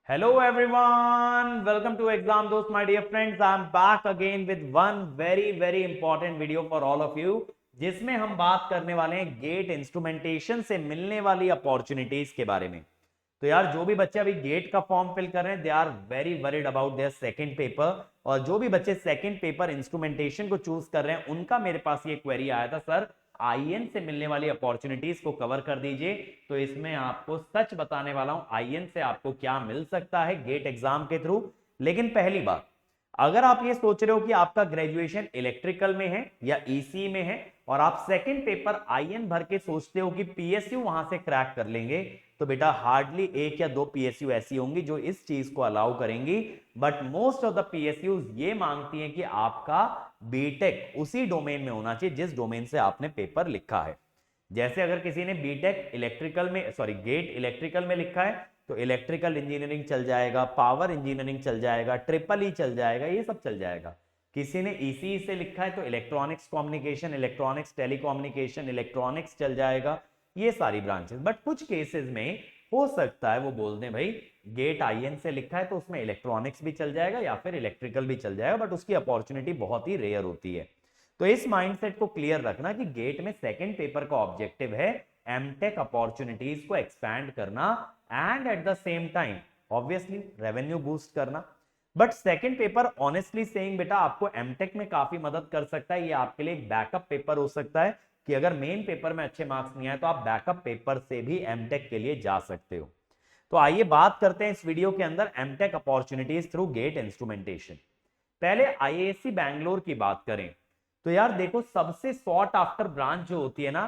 Hello everyone, welcome to Exam Dost, my dear friends. I am back again with one very important video for all of you, जिसमें हम बात करने वाले हैं gate instrumentation से मिलने वाली अपॉर्चुनिटीज के बारे में। तो यार जो भी बच्चे अभी गेट का फॉर्म फिल कर रहे हैं, they are very worried about their second paper, और जो भी बच्चे सेकंड पेपर इंस्ट्रूमेंटेशन को चूज कर रहे हैं, उनका मेरे पास ये क्वेरी आया था, सर आईएन से मिलने वाली अपॉर्चुनिटीज को कवर कर दीजिए। तो इसमें आपको सच बताने वाला हूं आईएन से आपको क्या मिल सकता है गेट एग्जाम के थ्रू। लेकिन पहली बात, अगर आप ये सोच रहे हो कि आपका ग्रेजुएशन इलेक्ट्रिकल में है या ईसी में है और आप सेकंड पेपर आईएन भर के सोचते हो कि पीएसयू वहां से क्रैक कर लेंगे, तो बेटा हार्डली एक या दो पीएसयू ऐसी होंगी जो इस चीज को अलाउ करेंगी। But most of the PSU ये मांगती हैं कि आपका बीटेक उसी डोमेन में होना चाहिए जिस डोमेन से आपने पेपर लिखा है। जैसे अगर किसी ने बीटेक इलेक्ट्रिकल में गेट इलेक्ट्रिकल में लिखा है, तो इलेक्ट्रिकल इंजीनियरिंग चल जाएगा, पावर इंजीनियरिंग चल जाएगा, ट्रिपल ई चल जाएगा, ये सब चल जाएगा। किसी ने ईसी से लिखा है तो electronics communication, electronics telecommunication, electronics चल जाएगा, ये सारी ब्रांचेस। बट कुछ केसेस में हो सकता है वो बोल दें भाई गेट आईएन से लिखा है तो उसमें इलेक्ट्रॉनिक्स भी चल जाएगा या फिर इलेक्ट्रिकल भी चल जाएगा, बट उसकी अपॉर्चुनिटी बहुत ही रेयर होती है। तो इस माइंडसेट को क्लियर रखना कि गेट में सेकंड पेपर का ऑब्जेक्टिव है एमटेक अपॉर्चुनिटीज को एक्सपैंड करना and at the same time obviously revenue boost करना। But second paper honestly saying बेटा आपको एमटेक में काफी मदद कर सकता है। ये आपके लिए एक बैकअप पेपर हो सकता है कि अगर मेन पेपर में अच्छे मार्क्स नहीं आए तो आप बैकअप पेपर से भी एमटेक के लिए जा सकते हो। तो आइए बात करते हैं इस वीडियो के अंदर MTech opportunities through GATE instrumentation. पहले आईआईएससी बैंगलोर की बात करें तो यार देखो सबसे सॉट आफ्टर ब्रांच जो होती है ना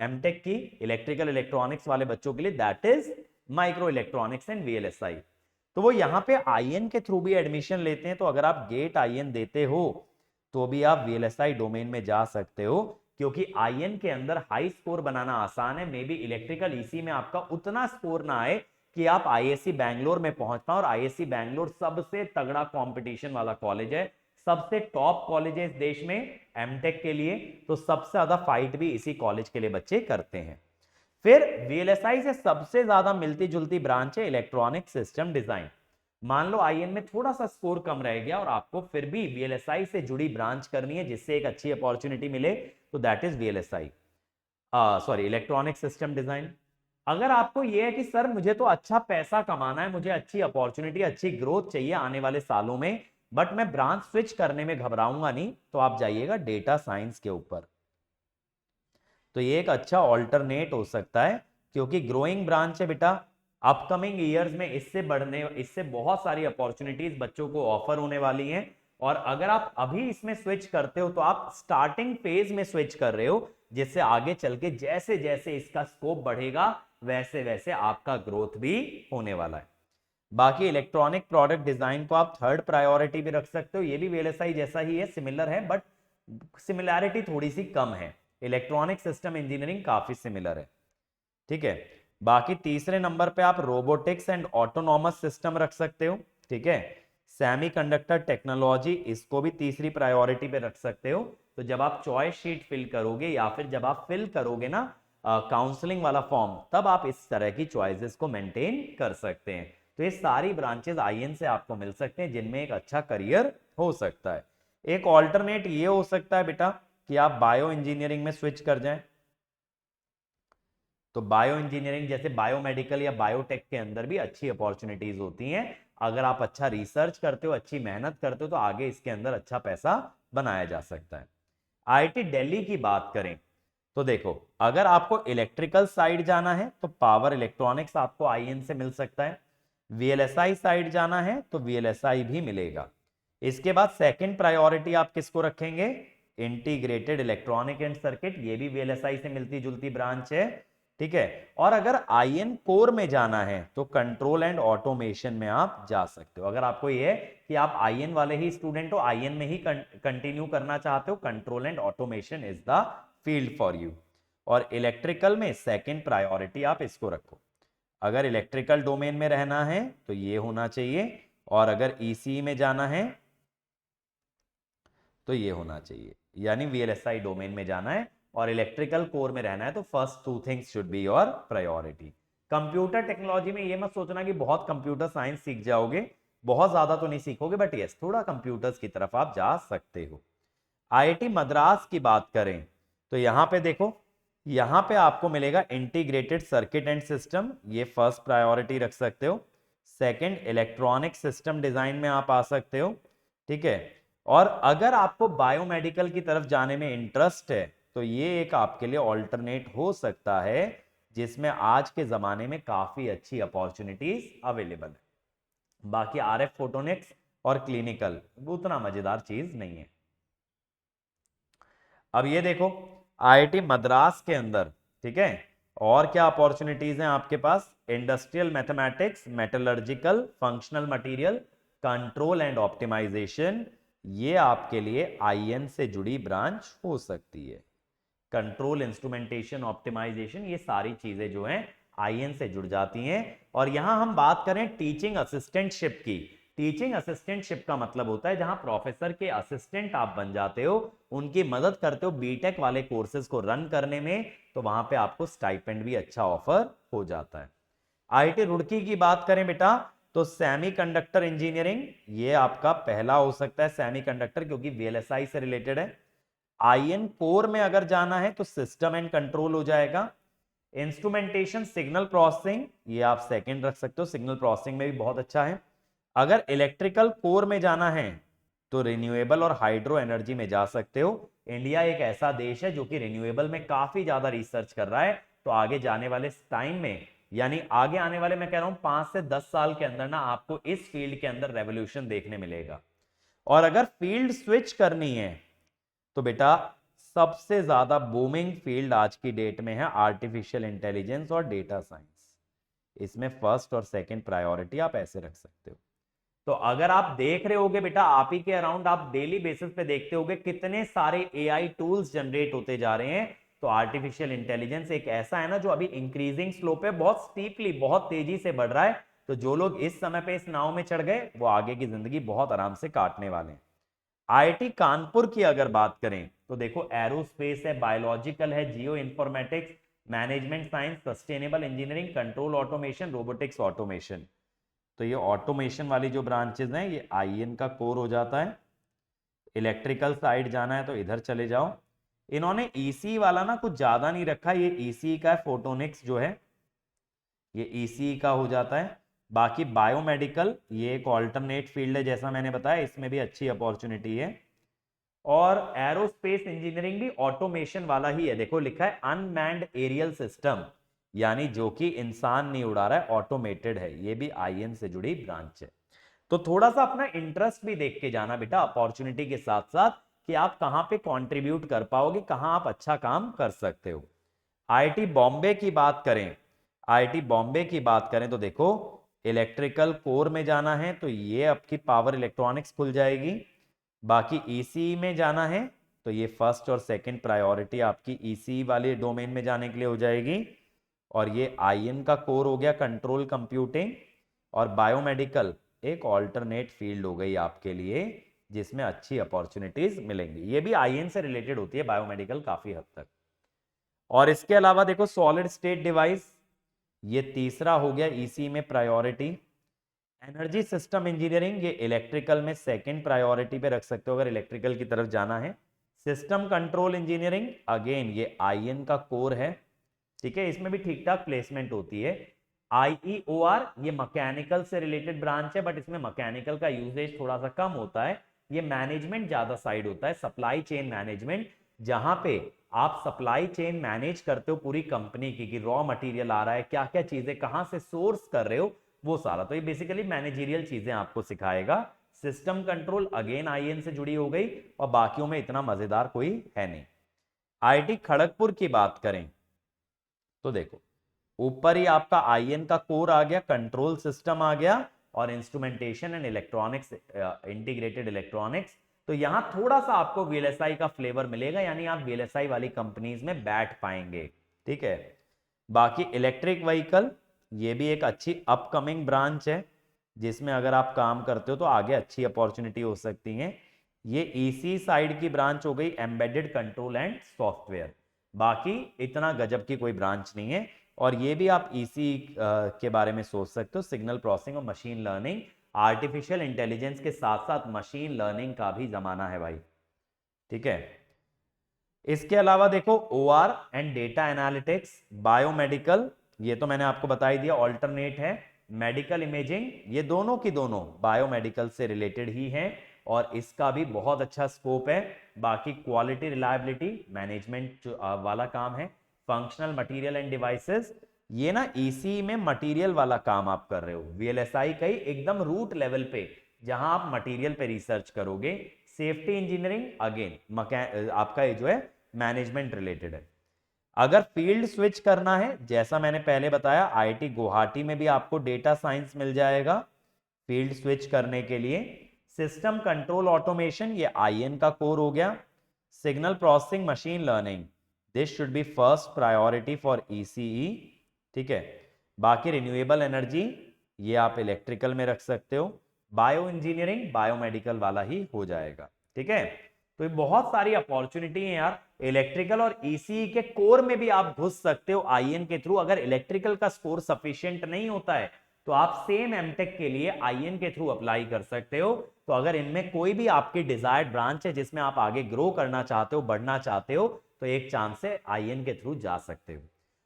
एमटेक की इलेक्ट्रिकल इलेक्ट्रॉनिक्स वाले बच्चों के लिए, that is micro electronics and VLSI. तो वो यहाँ पे आईएन के थ्रू भी एडमिशन लेते हैं, तो अगर आप गेट आईएन देते हो तो भी आप वीएलएसआई डोमेन में जा सकते हो, क्योंकि आईएन के अंदर हाई स्कोर बनाना आसान है। मे बी इलेक्ट्रिकल ईसी में आपका उतना स्कोर ना आए कि आप आईएससी बैंगलोर में पहुंच पाओ, और आईएससी बैंगलोर सबसे तगड़ा कंपटीशन वाला कॉलेज है, सबसे टॉप कॉलेज है इस देश में एमटेक के लिए। तो सबसे ज्यादा फाइट भी इसी कॉलेज के लिए बच्चे करते हैं। फिर वीएलएसआई से सबसे ज्यादा मिलती जुलती ब्रांच है इलेक्ट्रॉनिक सिस्टम डिजाइन। मान लो आईएन में थोड़ा सा स्कोर कम रह गया और आपको फिर भी वीएलएसआई से जुड़ी ब्रांच करनी है जिससे एक अच्छी अपॉर्चुनिटी मिले, तो that is VLSI, electronic system design. अगर आपको यह है कि सर मुझे तो अच्छा पैसा कमाना है, मुझे अच्छी अपॉर्चुनिटी, अच्छी ग्रोथ चाहिए आने वाले सालों में, बट मैं ब्रांच स्विच करने में घबराऊंगा नहीं, तो आप जाइएगा डेटा साइंस के ऊपर। तो ये एक अच्छा ऑल्टरनेट हो सकता है क्योंकि ग्रोइंग ब्रांच है बेटा। अपकमिंग ईयर्स में इससे बहुत सारी अपॉर्चुनिटीज बच्चों को ऑफर होने वाली हैं। और अगर आप अभी इसमें स्विच करते हो तो आप स्टार्टिंग फेज में स्विच कर रहे हो, जिससे आगे चल के जैसे जैसे इसका स्कोप बढ़ेगा वैसे वैसे आपका ग्रोथ भी होने वाला है। बाकी इलेक्ट्रॉनिक प्रोडक्ट डिजाइन को आप थर्ड प्रायोरिटी भी रख सकते हो, ये भी वीएलएसआई जैसा ही है, सिमिलर है, बट सिमिलैरिटी थोड़ी सी कम है। इलेक्ट्रॉनिक सिस्टम इंजीनियरिंग काफी सिमिलर है, ठीक है। बाकी तीसरे नंबर पे आप रोबोटिक्स एंड ऑटोनॉमस सिस्टम रख सकते हो, ठीक है। सेमीकंडक्टर टेक्नोलॉजी, इसको भी तीसरी प्रायोरिटी पे रख सकते हो। तो जब आप चॉइस शीट फिल करोगे या फिर जब आप फिल करोगे ना काउंसलिंग वाला फॉर्म, तब आप इस तरह की चॉइसेस को मेंटेन कर सकते हैं। तो ये सारी ब्रांचेस आईएन से आपको मिल सकते हैं जिनमें एक अच्छा करियर हो सकता है। एक ऑल्टरनेट ये हो सकता है बेटा कि आप बायो इंजीनियरिंग में स्विच कर जाएं। तो बायो इंजीनियरिंग जैसे बायोमेडिकल या बायोटेक के अंदर भी अच्छी अपॉर्चुनिटीज होती हैं। अगर आप अच्छा रिसर्च करते हो, अच्छी मेहनत करते हो, तो आगे इसके अंदर अच्छा पैसा बनाया जा सकता है। आईआईटी दिल्ली की बात करें तो देखो, अगर आपको इलेक्ट्रिकल साइड जाना है तो पावर इलेक्ट्रॉनिक्स आपको आईएन से मिल सकता है। वीएलएसआई साइड जाना है तो वीएलएसआई भी मिलेगा। इसके बाद सेकंड प्रायोरिटी आप किसको रखेंगे? इंटीग्रेटेड इलेक्ट्रॉनिक एंड सर्किट, ये भी वीएलएसआई से मिलती जुलती ब्रांच है, ठीक है। और अगर आईएन कोर में जाना है तो कंट्रोल एंड ऑटोमेशन में आप जा सकते हो। अगर आपको ये है कि आप आईएन वाले ही स्टूडेंट हो, आईएन में ही कंटिन्यू करना चाहते हो, control and automation is the field for you. और इलेक्ट्रिकल में सेकंड प्रायोरिटी आप इसको रखो। अगर इलेक्ट्रिकल डोमेन में रहना है तो ये होना चाहिए, और अगर ईसी में जाना है तो ये होना चाहिए, यानी वीएलएसआई डोमेन में जाना है और इलेक्ट्रिकल कोर में रहना है तो first two things should be your priority. Computer technology में ये मत सोचना कि बहुत कंप्यूटर साइंस सीख जाओगे, बहुत ज्यादा तो नहीं सीखोगे, बट यस थोड़ा कंप्यूटर्स की तरफ आप जा सकते हो। आईआईटी मद्रास की बात करें तो यहां पे देखो, यहां पे आपको मिलेगा इंटीग्रेटेड सर्किट एंड सिस्टम, ये फर्स्ट प्रायोरिटी रख सकते हो। सेकंड, इलेक्ट्रॉनिक सिस्टम डिजाइन में आप आ सकते हो, ठीक है। और अगर आपको बायोमेडिकल की तरफ जाने में इंटरेस्ट है तो ये एक आपके लिए ऑल्टरनेट हो सकता है, जिसमें आज के जमाने में काफी अच्छी अपॉर्चुनिटीज अवेलेबल है। बाकी आरएफ फोटोनिक्स और क्लिनिकल उतना मजेदार चीज नहीं है। अब ये देखो आईआईटी मद्रास के अंदर, ठीक है, और क्या अपॉर्चुनिटीज हैं आपके पास, industrial mathematics, metallurgical, functional material, control and optimisation, ये आपके लिए आईएन से जुड़ी ब्रांच हो सकती है। कंट्रोल, इंस्ट्रूमेंटेशन, ऑप्टिमाइजेशन, ये सारी चीजें जो हैं आईएन से जुड़ जाती हैं। और यहां हम बात करें टीचिंग असिस्टेंटशिप की, टीचिंग असिस्टेंटशिप का मतलब होता है जहां प्रोफेसर के असिस्टेंट आप बन जाते हो, उनकी मदद करते हो बीटेक वाले कोर्सेज को रन करने में, तो वहां पे आपको स्टाइपेंड भी अच्छा ऑफर हो जाता है। आईआईटी रुड़की की बात करें बेटा तो सेमीकंडक्टर इंजीनियरिंग, ये आपका पहला हो सकता है सेमीकंडक्टर, क्योंकि वीएलएसआई से रिलेटेड है। आईएन कोर में अगर जाना है तो सिस्टम एंड कंट्रोल हो जाएगा। इंस्ट्रूमेंटेशन, सिग्नल प्रोसेसिंग, ये आप सेकंड रख सकते हो, सिग्नल प्रोसेसिंग में भी बहुत अच्छा है। अगर इलेक्ट्रिकल कोर में जाना है तो रिन्यूएबल और हाइड्रो एनर्जी में जा सकते हो। इंडिया एक ऐसा देश है जो कि रिन्यूएबल में काफी ज्यादा रिसर्च कर रहा है, तो आगे जाने वाले टाइम में, यानी आगे आने वाले, मैं कह रहा हूं 5 से 10 साल के अंदर ना, आपको इस फील्ड के अंदर रेवोल्यूशन देखने मिलेगा। और अगर फील्ड स्विच करनी है तो बेटा सबसे ज्यादा बूमिंग फील्ड आज की डेट में है आर्टिफिशियल इंटेलिजेंस और डेटा साइंस, इसमें फर्स्ट और सेकंड प्रायोरिटी आप ऐसे रख सकते हो। तो अगर आप देख रहे होगे बेटा, आप ही के अराउंड आप डेली बेसिस पे देखते होगे कितने सारे एआई टूल्स जनरेट होते जा रहे हैं, तो आर्टिफिशियल इंटेलिजेंस एक ऐसा है ना जो अभी इंक्रीजिंग स्लोप पे बहुत स्टीपली, बहुत तेजी से बढ़ रहा है। तो जो लोग इस समय पे इस नाव में चढ़ गए वो आगे की जिंदगी बहुत आराम से काटने वाले हैं। आईआईटी कानपुर की अगर बात करें तो देखो एरोस्पेस है, बायोलॉजिकल है, geo informatics, management science, sustainable engineering, control automation, robotics automation, तो ये ऑटोमेशन वाली जो ब्रांचेस हैं ये आईएन का कोर हो जाता है। इलेक्ट्रिकल साइड जाना है तो इधर चले जाओ। इन्होंने ईसी वाला ना कुछ ज्यादा नहीं रखा, ये ईसी का है, फोटोनिक्स जो है ये ईसी का हो जाता है। बाकी बायोमेडिकल ये एक ऑल्टरनेट फील्ड है, जैसा मैंने बताया, इसमें भी अच्छी अपॉर्चुनिटी है। और एरोस्पेस इंजीनियरिंग भी ऑटोमेशन वाला ही है, देखो लिखा है अनमैन्ड एरियल सिस्टम, यानी जो कि इंसान नहीं उड़ा रहा है, ऑटोमेटेड है, ये भी आईएन से जुड़ी ब्रांच है। तो थोड़ा सा अपना इंटरेस्ट भी देख के जाना बेटा अपॉर्चुनिटी के साथ साथ, कि आप कहां पे कंट्रीब्यूट कर पाओगे, कहां आप अच्छा काम कर सकते हो। आईआईटी बॉम्बे की बात करें, आईआईटी बॉम्बे की बात करें तो देखो इलेक्ट्रिकल कोर में जाना है तो ये आपकी पावर इलेक्ट्रॉनिक्स खुल जाएगी। बाकी ईसी में जाना है तो ये फर्स्ट और सेकंड प्रायोरिटी आपकी ईसी वाले डोमेन में जाने के लिए हो जाएगी। और ये आईएन का कोर हो गया, कंट्रोल कंप्यूटिंग। और बायोमेडिकल एक ऑल्टरनेट फील्ड हो गई आपके लिए, जिसमें अच्छी अपॉर्चुनिटीज मिलेंगी, ये भी आईएन से रिलेटेड होती है बायोमेडिकल काफी हद तक। और इसके अलावा देखो सॉलिड स्टेट डिवाइस, ये तीसरा हो गया ईसी में प्रायोरिटी। एनर्जी सिस्टम इंजीनियरिंग ये इलेक्ट्रिकल में सेकंड प्रायोरिटी पे रख सकते हो अगर इलेक्ट्रिकल की तरफ जाना है। सिस्टम कंट्रोल इंजीनियरिंग अगेन ये आईएन का कोर है, ठीक है, इसमें भी ठीक ठाक प्लेसमेंट होती है। आईईओआर ये मैकेनिकल से रिलेटेड ब्रांच है, बट इसमें मैकेनिकल का यूजेज थोड़ा सा कम होता है, ये मैनेजमेंट ज्यादा साइड होता है, सप्लाई चेन मैनेजमेंट, जहां पे आप सप्लाई चेन मैनेज करते हो पूरी कंपनी की, कि रॉ मटेरियल आ रहा है, क्या क्या चीजें कहां से सोर्स कर रहे हो, वो सारा, तो ये बेसिकली मैनेजरियल चीजें आपको सिखाएगा। सिस्टम कंट्रोल अगेन आईएन से जुड़ी हो गई, और बाकियों में इतना मजेदार कोई है नहीं। आईआईटी खड़गपुर की बात करें तो देखो ऊपर ही आपका आईएन का कोर आ गया, कंट्रोल सिस्टम आ गया, और instrumentation and electronics, integrated electronics, तो यहां थोड़ा सा आपको वीएलएसआई का फ्लेवर मिलेगा, यानी आप वीएलएसआई वाली कंपनीज में बैठ पाएंगे, ठीक है। बाकी इलेक्ट्रिक व्हीकल ये भी एक अच्छी अपकमिंग ब्रांच है, जिसमें अगर आप काम करते हो तो आगे अच्छी अपॉर्चुनिटी हो सकती है। ये ईसी साइड की ब्रांच हो गई, एम्बेडेड कंट्रोल एंड सॉफ्टवेयर, बाकी इतना गजब की कोई ब्रांच नहीं है। और ये भी आप ईसी के बारे में सोच सकते हो, सिग्नल प्रोसेसिंग और मशीन लर्निंग। आर्टिफिशियल इंटेलिजेंस के साथ साथ मशीन लर्निंग का भी जमाना है भाई, ठीक है। इसके अलावा देखो OR and data analytics, biomedical, ये तो मैंने आपको बता ही दिया, ऑल्टरनेट है। मेडिकल इमेजिंग, ये दोनों की दोनों बायोमेडिकल से रिलेटेड ही हैं और इसका भी बहुत अच्छा स्कोप है। बाकी क्वालिटी रिलायबिलिटी मैनेजमेंट वाला काम है। फंक्शनल मटेरियल एंड डिवाइसेस, ये ना ईसी में मटेरियल वाला काम आप कर रहे हो, वीएलएसआई का ही एकदम रूट लेवल पे जहां आप मटेरियल पे रिसर्च करोगे। सेफ्टी इंजीनियरिंग अगेन आपका ये जो है मैनेजमेंट रिलेटेड है। अगर फील्ड स्विच करना है, जैसा मैंने पहले बताया, आईआईटी गुवाहाटी में भी आपको डेटा साइंस मिल जाएगा फील्ड स्विच करने के लिए। सिस्टम कंट्रोल ऑटोमेशन, ये आईएन का कोर हो गया। Signal processing machine learning, this should be first priority for ECE, ठीक है। बाकी रिन्यूएबल एनर्जी, ये आप इलेक्ट्रिकल में रख सकते हो। बायो इंजीनियरिंग बायोमेडिकल वाला ही हो जाएगा, ठीक है। तो ये बहुत सारी अपॉर्चुनिटी है यार। इलेक्ट्रिकल और ईसीई के कोर में भी आप घुस सकते हो आईएन के थ्रू। अगर इलेक्ट्रिकल का स्कोर सफिशिएंट नहीं होता है तो आप सेम एमटेक के लिए आईएन के थ्रू अप्लाई कर सकते हो। तो अगर इनमें कोई भी आपकी डिजायर्ड ब्रांच है जिसमें आप आगे ग्रो करना चाहते हो, बढ़ना चाहते हो, तो एक चांस से आईएन के थ्रू जा सकते हो।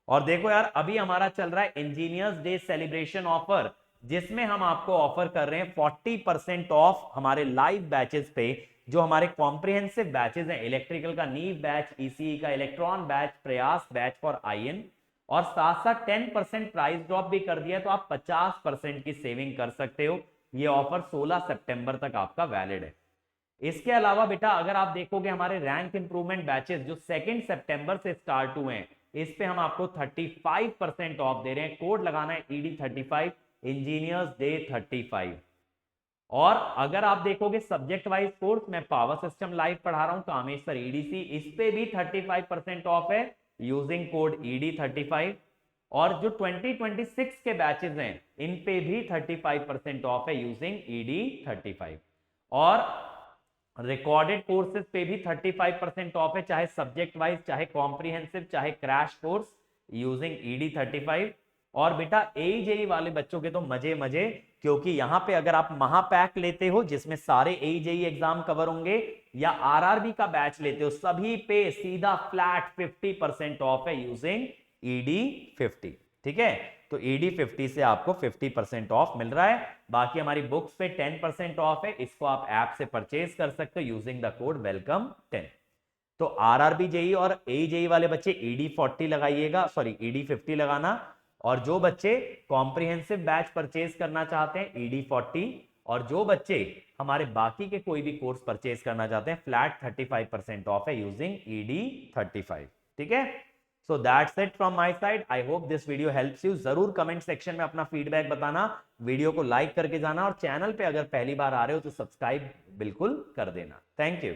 और देखो यार, अभी हमारा चल रहा है इंजीनियर्स डे सेलिब्रेशन ऑफर, जिसमें हम आपको ऑफर कर रहे हैं 40% ऑफ हमारे लाइव बैचेस पे। जो हमारे कॉम्प्रिहेंसिव बैचेस हैं, इलेक्ट्रिकल का नीव बैच, ईसीई का इलेक्ट्रॉन बैच, प्रयास बैच फॉर आईएन, और साथ साथ 10% प्राइस ड्रॉप भी कर दिया, तो आप 50% की सेविंग कर सकते हो। ये ऑफर 16 सितंबर तक आपका वैलिड है। इसके अलावा बेटा अगर आप देखोगे हमारे रैंक इंप्रूवमेंट बैचेस जो 2 सितंबर से स्टार्ट हुए हैं, इस पे हम आपको 35% ऑफ दे रहे हैं। कोड लगाना है ED35, इंजीनियर्स डे 35। और अगर आप देखोगे सब्जेक्ट वाइज कोर्स, मैं पावर सिस्टम लाइव पढ़ा रहा हूं कामेश्वर EDC, इस पे भी 35% ऑफ है यूजिंग कोड ED35। और जो 2026 के बैचेस हैं इन पे भी 35% ऑफ है यूजिंग ED35। और रिकॉर्डेड कोर्सेज पे भी 35% ऑफ है, चाहे सब्जेक्ट वाइज, चाहे कॉम्प्रिहेंसिव, चाहे क्रैश कोर्स, यूजिंग ED35। और बेटा AEJE वाले बच्चों के तो मजे मजे, क्योंकि यहां पे अगर आप महापैक लेते हो जिसमें सारे AEJE एग्जाम कवर होंगे, या RRB का बैच लेते हो, सभी पे सीधा फ्लैट 50% ऑफ है यूजिंग ED50, ठीक है। तो ED50 से आपको 50% ऑफ मिल रहा है। बाकी हमारी बुक्स पे 10% ऑफ है, इसको आप ऐप से परचेज कर सकते हो यूजिंग द कोड वेलकम 10। तो RRB JEE और AEJE वाले बच्चे ED40 लगाइएगा, सॉरी ED50 लगाना। और जो बच्चे कॉम्प्रिहेंसिव बैच परचेज करना चाहते हैं ED40, और जो बच्चे हमारे बाकी के कोई भी कोर्स परचेज करना चाहते हैं, फ्लैट 35% ऑफ है यूजिंग ED35, ठीक है। So that's it from my side. I hope this video helps you. जरूर कमेंट सेक्शन में अपना फीडबैक बताना, वीडियो को लाइक करके जाना, और चैनल पे अगर पहली बार आ रहे हो तो सब्सक्राइब बिल्कुल कर देना। Thank you.